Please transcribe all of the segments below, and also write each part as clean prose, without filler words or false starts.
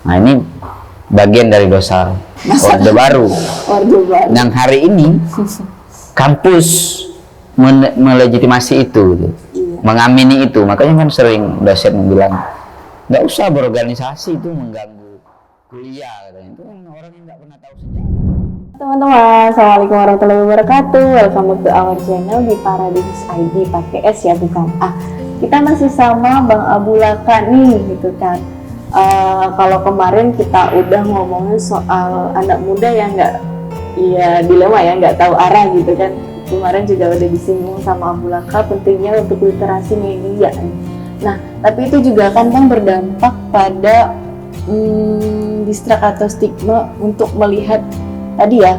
Nah ini bagian dari dosa Orde Baru. Orde Baru. Yang hari ini kampus melegitimasi itu, gitu. Iya. Mengamini itu. Makanya kan sering dosen bilang nggak usah berorganisasi, itu mengganggu kuliah katanya. Itu kan orang yang nggak pernah tahu sejarah. Teman-teman, assalamualaikum warahmatullahi wabarakatuh. Welcome to our channel di Paradigms ID, pakai S ya, bukan A. Kita masih sama Bang Abu Laka nih, gitu kan. Kalau kemarin kita udah ngomongin soal anak muda yang dilema ya, nggak tahu arah gitu kan. Kemarin juga udah disinggung sama Abu Laka pentingnya untuk literasi media. Nah, tapi itu juga kan Bang berdampak pada distrak atau stigma untuk melihat tadi ya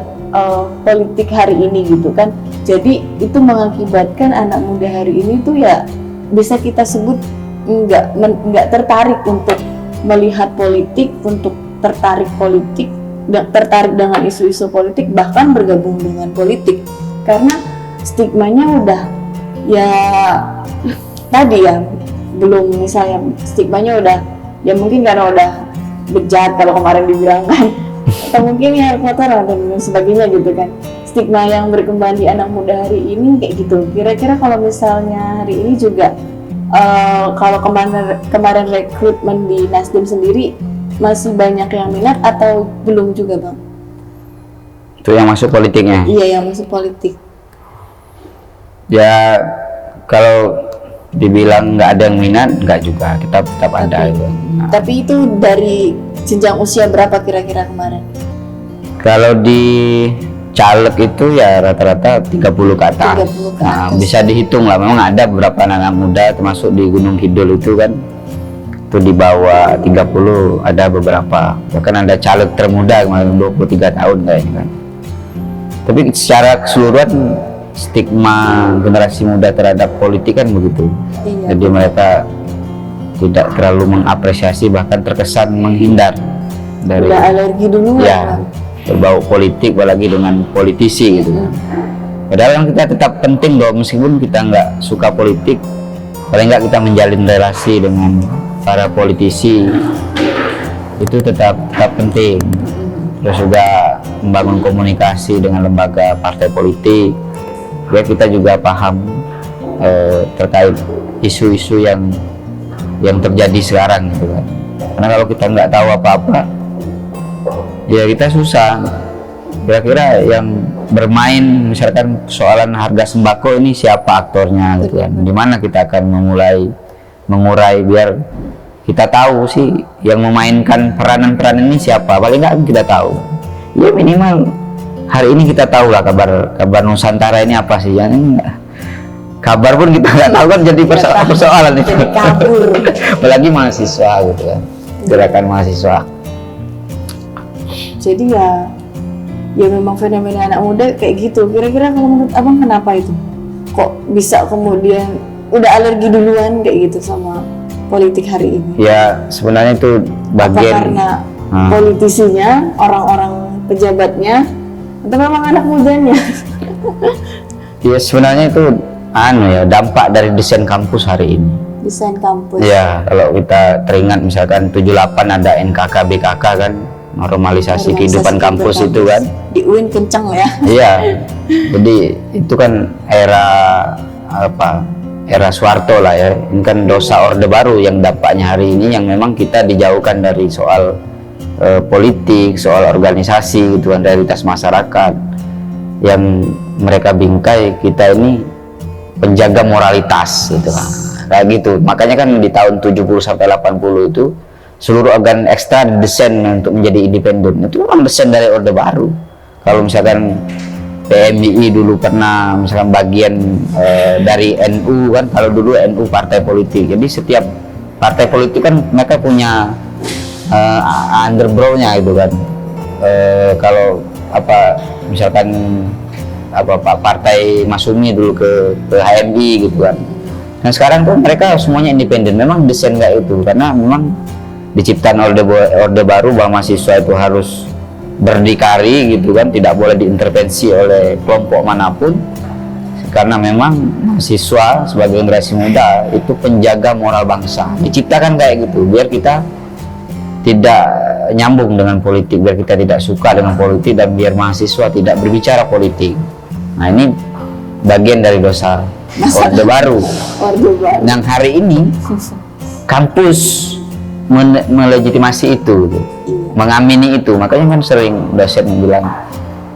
politik hari ini gitu kan. Jadi itu mengakibatkan anak muda hari ini tuh ya bisa kita sebut nggak tertarik untuk melihat politik, untuk tertarik politik, tertarik dengan isu-isu politik, bahkan bergabung dengan politik, karena stigmanya udah ya tadi ya, belum, misalnya stigmanya udah ya mungkin karena udah bejat kalau kemarin dibilang kan, atau mungkin ya kotor dan sebagainya gitu kan. Stigma yang berkembang di anak muda hari ini kayak gitu. Kira-kira kalau misalnya hari ini juga kalau kemarin rekrutmen di Nasdem sendiri masih banyak yang minat atau belum juga Bang? Itu yang masuk politiknya? Iya, yang masuk politik. Ya kalau dibilang nggak ada yang minat, nggak juga, kita tetap ada itu. Nah. Tapi itu dari jenjang usia berapa kira-kira kemarin? Kalau di caleg itu ya rata-rata 30 ke atas. 30 ke atas. Nah, bisa dihitung lah, memang ada beberapa anak muda termasuk di Gunung Kidul itu kan, itu di bawah 30 ada beberapa, bahkan ada caleg termuda kemarin 23 tahun kayaknya kan. Tapi secara keseluruhan stigma generasi muda terhadap politik kan begitu. Iya. Jadi mereka tidak terlalu mengapresiasi, bahkan terkesan menghindar dari, udah alergi dulu ya, berbau politik, apalagi dengan politisi gitu. Padahal kan kita tetap penting bahwa meskipun kita nggak suka politik, paling nggak kita menjalin relasi dengan para politisi itu tetap penting. Terus juga membangun komunikasi dengan lembaga partai politik, biar kita juga paham terkait isu-isu yang terjadi sekarang gitu kan. Karena kalau kita nggak tahu apa-apa, ya kita susah. Kira-kira yang bermain misalkan soalan harga sembako ini siapa aktornya gitu kan, dimana kita akan mengurai biar kita tahu sih yang memainkan peranan-peranan ini siapa. Paling nggak kita tahu ya, minimal hari ini kita tahu lah kabar Nusantara ini apa sih. Yang kabar pun kita nggak tahu kan, jadi persoalan itu. Kabur. Apalagi mahasiswa gitu kan, gerakan mahasiswa. Jadi ya memang fenomena anak muda kayak gitu. Kira-kira kalau menurut Abang kenapa itu? Kok bisa kemudian udah alergi duluan kayak gitu sama politik hari ini? Ya sebenarnya itu bagian. Apa karena politisinya, orang-orang pejabatnya, atau memang anak mudanya? Ya sebenarnya itu dampak dari desain kampus hari ini. Desain kampus. Ya, kalau kita teringat misalkan 78 ada NKK BKK kan, normalisasi kehidupan kampus itu kan. Di UIN kenceng ya. Iya. Jadi itu kan era Soeharto lah ya. Ini kan dosa Orde Baru yang dampaknya hari ini, yang memang kita dijauhkan dari soal politik, soal organisasi gitu kan, realitas masyarakat yang mereka bingkai. Kita ini penjaga moralitas gitu kan. Kayak gitu. Makanya kan di tahun 70 sampai 80 itu seluruh organ ekstra didesain untuk menjadi independen. Itu memang desain dari Orde Baru. Kalau misalkan PMII dulu pernah misalkan bagian dari NU kan, kalau dulu NU partai politik. Jadi setiap partai politik kan mereka punya underbrow-nya gitu kan. Kalau misalkan partai Masumi dulu ke HMI gitu kan. Nah sekarang tuh mereka semuanya independen. Memang desain kayak itu karena memang diciptakan Orde Baru bahwa mahasiswa itu harus berdikari gitu kan, tidak boleh diintervensi oleh kelompok manapun, karena memang mahasiswa sebagai generasi muda itu penjaga moral bangsa. Diciptakan kayak gitu biar kita tidak nyambung dengan politik, biar kita tidak suka dengan politik, dan biar mahasiswa tidak berbicara politik. Nah, ini bagian dari dosa Orde Baru. Orde Baru. Yang hari ini kampus melegitimasi itu, gitu. Mengamini itu. Makanya kan sering dosen bilang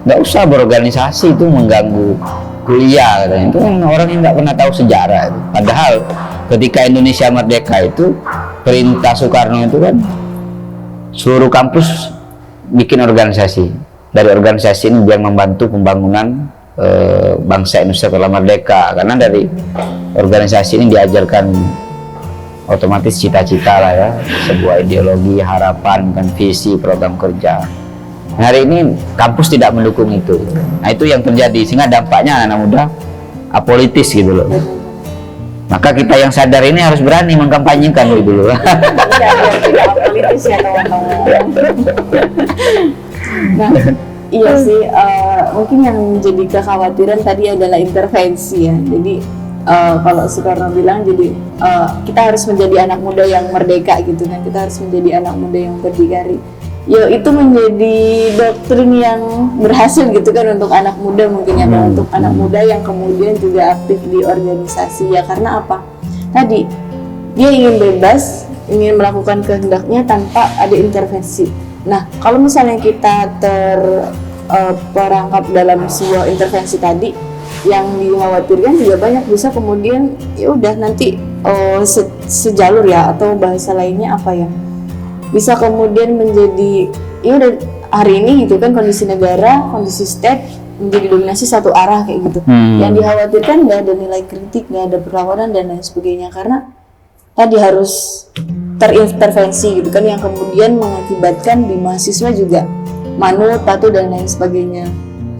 nggak usah berorganisasi, itu mengganggu kuliah katanya. Itu kan orang yang nggak pernah tahu sejarah itu. Padahal ketika Indonesia merdeka itu, perintah Soekarno itu kan seluruh kampus bikin organisasi. Dari organisasi ini biar membantu pembangunan bangsa Indonesia setelah merdeka. Karena dari organisasi ini diajarkan otomatis cita-cita lah ya, sebuah ideologi, harapan, kan visi, program kerja. Hari ini kampus tidak mendukung itu. Nah, itu yang terjadi, sehingga dampaknya anak muda apolitis gitu loh. Maka kita yang sadar ini harus berani mengkampanyekan gitu loh. Tidak apolitis ya teman-teman. Nah, iya sih, mungkin yang menjadi kekhawatiran tadi adalah intervensi ya. Jadi kalau Soekarno bilang, jadi kita harus menjadi anak muda yang merdeka gitu kan, kita harus menjadi anak muda yang berdikari. Ya itu menjadi doktrin yang berhasil gitu kan untuk anak muda mungkin ya, untuk anak muda yang kemudian juga aktif di organisasi ya. Karena apa? Tadi dia ingin bebas, ingin melakukan kehendaknya tanpa ada intervensi. Nah, kalau misalnya kita terperangkap dalam sebuah intervensi tadi, yang dikhawatirkan juga banyak bisa kemudian ya udah nanti sejalur ya, atau bahasa lainnya apa ya, bisa kemudian menjadi ya udah hari ini gitu kan, kondisi negara, kondisi state menjadi dominasi satu arah kayak gitu. Yang dikhawatirkan nggak ada nilai kritik, nggak ada perlawanan dan lain sebagainya, karena tadi harus terintervensi gitu kan, yang kemudian mengakibatkan di mahasiswa juga manut, patuh dan lain sebagainya.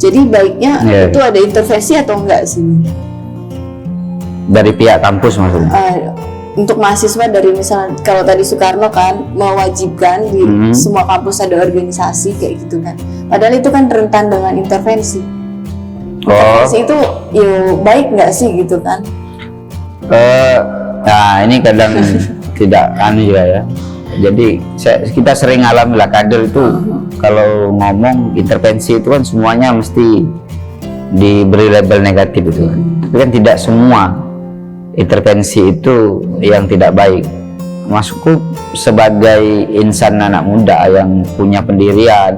Jadi baiknya itu ada intervensi atau enggak sih? Dari pihak kampus maksudnya? Untuk mahasiswa, dari misal kalau tadi Soekarno kan mewajibkan di semua kampus ada organisasi kayak gitu kan. Padahal itu kan rentan dengan intervensi. Intervensi itu ya baik nggak sih gitu kan? Nah ini kadang tidak aneh juga ya. Jadi kita sering alami lah, kader itu kalau ngomong intervensi itu kan semuanya mesti diberi label negatif itu kan. Tapi kan tidak semua intervensi itu yang tidak baik. Maksudku sebagai insan anak muda yang punya pendirian,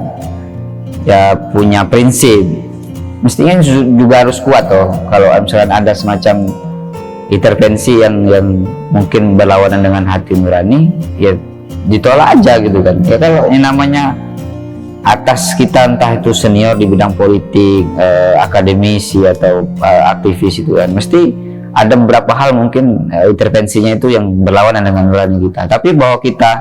ya punya prinsip, mestinya juga harus kuat toh. Kalau misalkan ada semacam intervensi yang mungkin berlawanan dengan hati nurani, ya ditolak aja gitu kan. Ya kalau ini namanya atas kita, entah itu senior di bidang politik, akademisi atau aktivis itu kan, mesti ada beberapa hal mungkin intervensinya itu yang berlawanan dengan nurani kita. Tapi bahwa kita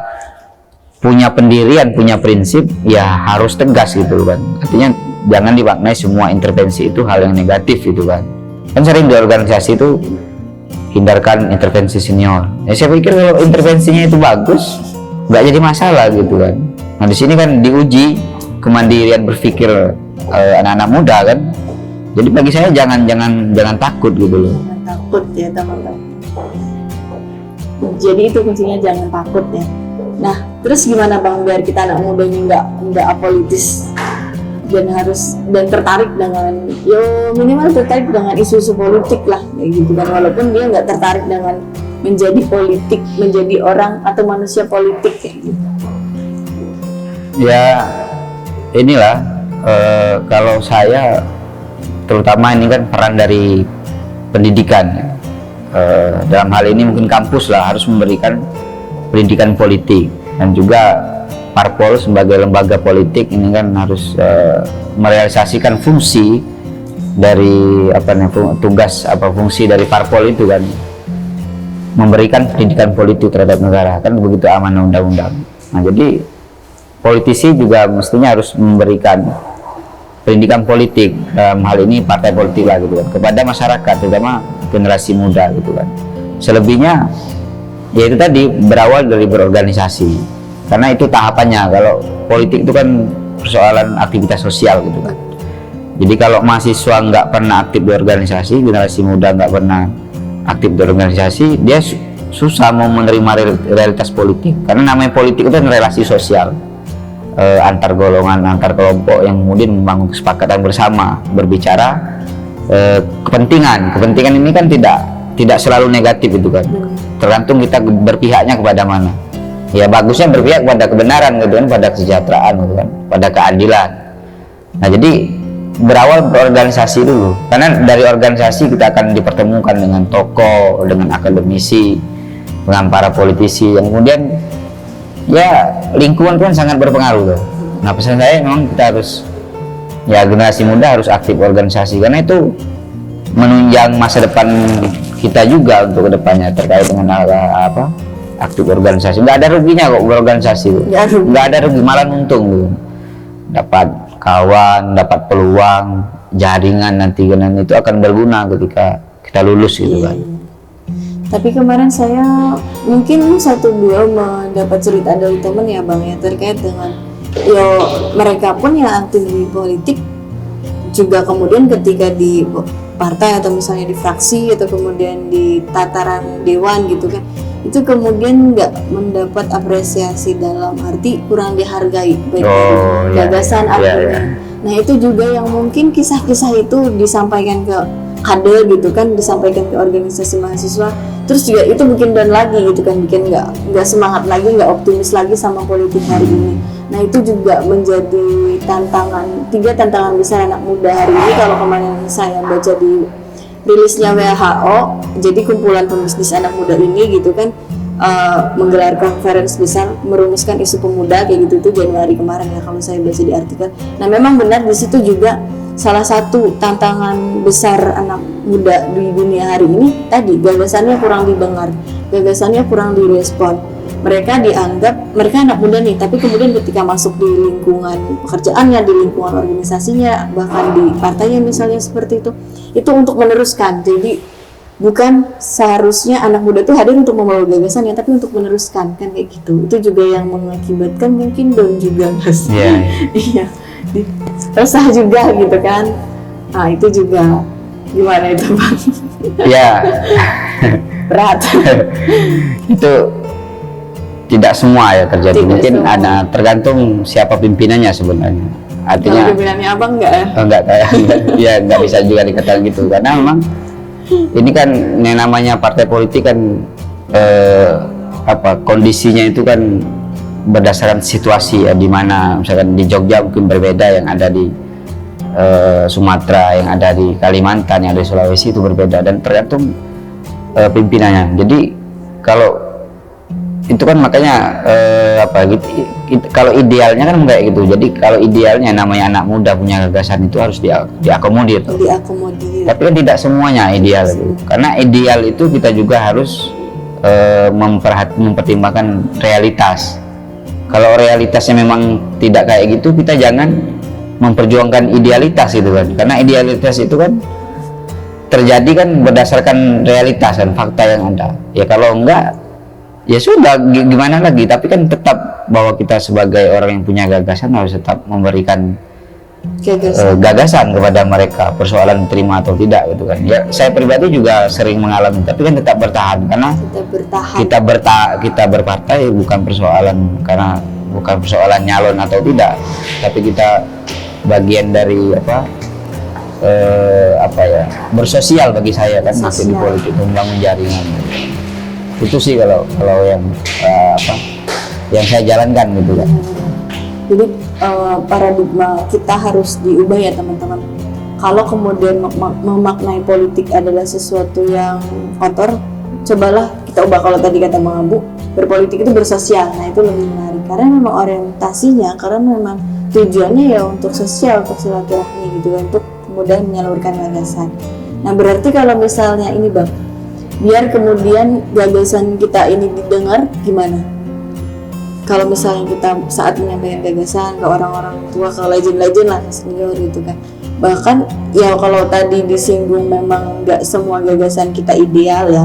punya pendirian, punya prinsip, ya harus tegas gitu kan. Artinya jangan dimaknai semua intervensi itu hal yang negatif gitu kan. Kan sering di organisasi itu hindarkan intervensi senior. Ya saya pikir kalau intervensinya itu bagus, nggak jadi masalah gitu kan. Nah di sini kan diuji kemandirian berpikir anak-anak muda kan. Jadi bagi saya jangan takut gitu loh. Jangan takut ya teman-teman. Jadi itu kuncinya, jangan takut ya. Nah terus gimana Bang biar kita anak mudanya nggak apolitis dan tertarik dengan, yo minimal tertarik dengan isu-isu politik lah kayak gitu kan, walaupun dia nggak tertarik dengan menjadi politik, menjadi orang atau manusia politik kayak gitu. Ya inilah kalau saya terutama ini kan peran dari pendidikan dalam hal ini mungkin kampus lah harus memberikan pendidikan politik, dan juga parpol sebagai lembaga politik ini kan harus merealisasikan fungsi dari tugas fungsi dari parpol itu kan, memberikan pendidikan politik terhadap negara, kan begitu amanah undang-undang. Nah jadi politisi juga mestinya harus memberikan pendidikan politik, dalam hal ini partai politik lah gitu kan, kepada masyarakat, terutama generasi muda gitu kan. Selebihnya ya itu tadi berawal dari berorganisasi, karena itu tahapannya. Kalau politik itu kan persoalan aktivitas sosial gitu kan. Jadi kalau mahasiswa nggak pernah aktif di organisasi, generasi muda nggak pernah aktif di organisasi, dia susah mau menerima realitas politik, karena namanya politik itu kan relasi sosial. antar golongan, antar kelompok yang kemudian membangun kesepakatan bersama, berbicara kepentingan ini kan tidak selalu negatif itu kan, tergantung kita berpihaknya kepada mana. Ya bagusnya berpihak pada kebenaran gitu kan, pada kesejahteraan gitu kan, pada keadilan. Nah jadi berawal berorganisasi dulu, karena dari organisasi kita akan dipertemukan dengan tokoh, dengan akademisi, dengan para politisi yang kemudian ya lingkungan kan sangat berpengaruh tuh. Nah pesan saya memang kita harus, ya generasi muda harus aktif organisasi, karena itu menunjang masa depan kita juga untuk kedepannya terkait dengan apa aktif organisasi. Nggak ada ruginya kok berorganisasi tuh, nggak ada rugi, malah untung tuh, dapat kawan, dapat peluang, jaringan nanti kan itu akan berguna ketika kita lulus gitu kan. Tapi kemarin saya mungkin 1-2 mendapat cerita dari teman ya Bang ya, terkait dengan ya mereka pun yang aktif di politik juga kemudian ketika di partai atau misalnya di fraksi atau kemudian di tataran dewan gitu kan, itu kemudian nggak mendapat apresiasi, dalam arti kurang dihargai baik dari gagasan argumen. Nah itu juga yang mungkin kisah-kisah itu disampaikan ke kader gitu kan, disampaikan ke organisasi mahasiswa, terus juga itu bikin down lagi gitu kan, bikin nggak semangat lagi, nggak optimis lagi sama politik hari ini. Nah itu juga menjadi tantangan, 3 tantangan besar anak muda hari ini. Kalau kemarin saya baca di rilisnya WHO, jadi kumpulan pembisnis anak muda ini gitu kan menggelar konferensi besar merumuskan isu pemuda kayak gitu tuh Januari kemarin ya kalau saya baca di artikel. Nah memang benar di situ juga salah satu tantangan besar anak muda di dunia hari ini tadi, gagasannya kurang didengar, gagasannya kurang direspon. Mereka dianggap mereka anak muda nih, tapi kemudian ketika masuk di lingkungan pekerjaannya, di lingkungan organisasinya, bahkan di partainya misalnya seperti itu untuk meneruskan. Jadi bukan seharusnya anak muda tuh hadir untuk membawa gagasannya, tapi untuk meneruskan kan kayak gitu. Itu juga yang mengakibatkan mungkin down juga mas. Iya. Resah juga gitu kan. Nah itu juga gimana itu bang? Ya. Berat. Itu tidak semua ya terjadi, mungkin semua. ada, tergantung siapa pimpinannya sebenarnya. Artinya pimpinannya abang enggak ya? Enggak kayak ya nggak bisa juga dikatakan gitu, karena memang ini kan yang namanya partai politik kan kondisinya itu kan berdasarkan situasi ya, di mana misalkan di Jogja mungkin berbeda, yang ada di Sumatera, yang ada di Kalimantan, yang ada di Sulawesi itu berbeda, dan tergantung pimpinannya. Jadi kalau itu kan makanya kalau idealnya kan kayak gitu. Jadi kalau idealnya namanya anak muda punya gagasan itu harus diakomodir. Tapi kan tidak semuanya ideal itu. Karena ideal itu kita juga harus mempertimbangkan realitas. Kalau realitasnya memang tidak kayak gitu, kita jangan memperjuangkan idealitas itu kan. Karena idealitas itu kan terjadi kan berdasarkan realitas dan fakta yang ada. Ya kalau enggak, ya sudah gimana lagi. Tapi kan tetap bahwa kita sebagai orang yang punya gagasan harus tetap memberikan gagasan kepada mereka, persoalan terima atau tidak gitu kan. Ya saya pribadi juga sering mengalami, tapi kan tetap bertahan, karena kita berpartai bukan persoalan nyalon atau tidak, tapi kita bagian dari bersosial bagi saya kan, masih di politik, membangun jaringan. Itu sih kalau yang yang saya jalankan gitu kan. Jadi paradigma kita harus diubah ya teman-teman. Kalau kemudian memaknai politik adalah sesuatu yang kotor, cobalah kita ubah. Kalau tadi kata Bang Abu, berpolitik itu bersosial. Nah itu lebih menarik, karena memang orientasinya, karena memang tujuannya ya untuk sosial, untuk silaturahmi gitu, untuk kemudian menyalurkan gagasan. Nah berarti kalau misalnya ini Bang, biar kemudian gagasan kita ini didengar, gimana? Kalau misalnya kita saat menyampaikan gagasan ke orang-orang tua, ke legend-legend lah, senior gitu kan. Bahkan ya kalau tadi disinggung memang nggak semua gagasan kita ideal ya,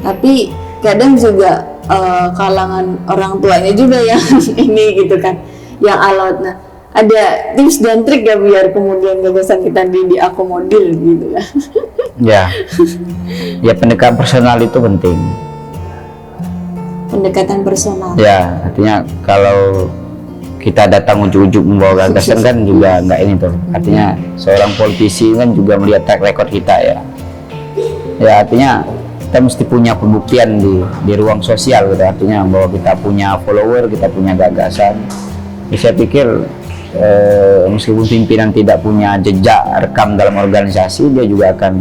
tapi kadang juga kalangan orang tuanya juga yang ini gitu kan, yang alot. Nah ada tips dan trik ya biar kemudian gagasan kita diakomodir gitu ya. Ya pendekatan personal itu penting. Pendekatan personal. Ya, artinya kalau kita datang ujuk-ujuk membawa gagasan kan juga nggak ini tuh. Artinya seorang politisi kan juga melihat track record kita ya. Ya artinya kita mesti punya pembuktian di ruang sosial gitu. Artinya bahwa kita punya follower, kita punya gagasan. Jadi saya pikir meskipun pimpinan tidak punya jejak rekam dalam organisasi, dia juga akan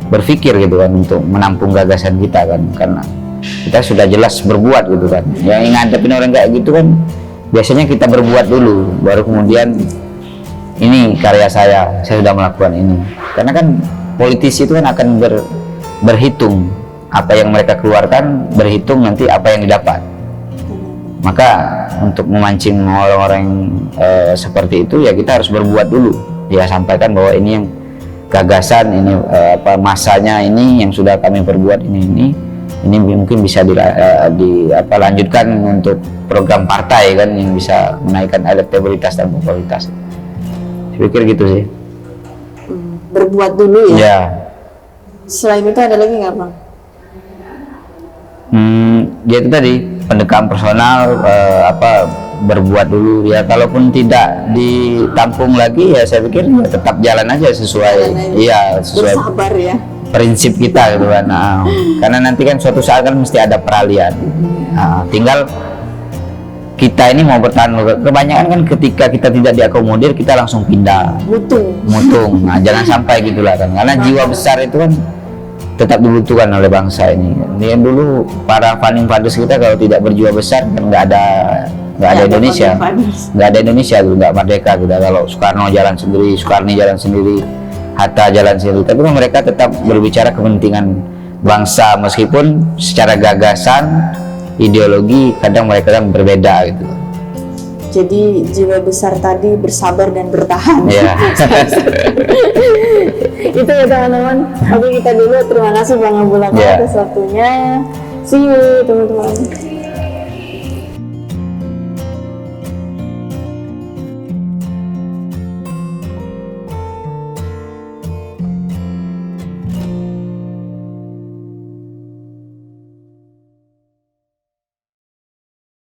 berpikir gitu kan untuk menampung gagasan kita kan, karena kita sudah jelas berbuat gitu kan. Yang ngadepin orang kayak gitu kan biasanya kita berbuat dulu, baru kemudian ini karya saya sudah melakukan ini. Karena kan politisi itu kan akan berhitung apa yang mereka keluarkan, berhitung nanti apa yang didapat. Maka untuk memancing orang-orang seperti itu ya kita harus berbuat dulu. Ya sampaikan bahwa ini yang gagasan, ini masanya ini yang sudah kami perbuat ini mungkin bisa lanjutkan untuk program partai kan yang bisa menaikkan elektabilitas dan popularitas. Saya pikir gitu sih. Berbuat dulu ya. Ya. Selain itu ada lagi nggak Bang? Ya itu tadi pendekatan personal, berbuat dulu ya. Kalaupun tidak ditampung lagi ya saya pikir ya tetap jalan aja sesuai bersabar ya prinsip kita gitu kan. Karena nanti kan suatu saat kan mesti ada peralihan. Tinggal kita ini mau bertahan. Kebanyakan kan ketika kita tidak diakomodir kita langsung pindah mutung. Jangan sampai gitulah kan, karena jiwa besar itu kan tetap dibutuhkan oleh bangsa ini. Dia dulu para founding fathers kita kalau tidak berjiwa besar kan nggak ada Indonesia, nggak merdeka kita. Kalau Soekarno jalan sendiri, Soekarni jalan sendiri, Hatta jalan sendiri, tapi mereka tetap berbicara kepentingan bangsa meskipun secara gagasan, ideologi kadang mereka kan berbeda gitu. Jadi jiwa besar tadi bersabar dan bertahan. Ya. Itu ya teman-teman. Oke kita dulu, terima kasih Bang Abu Lakan atas waktunya. See you teman-teman.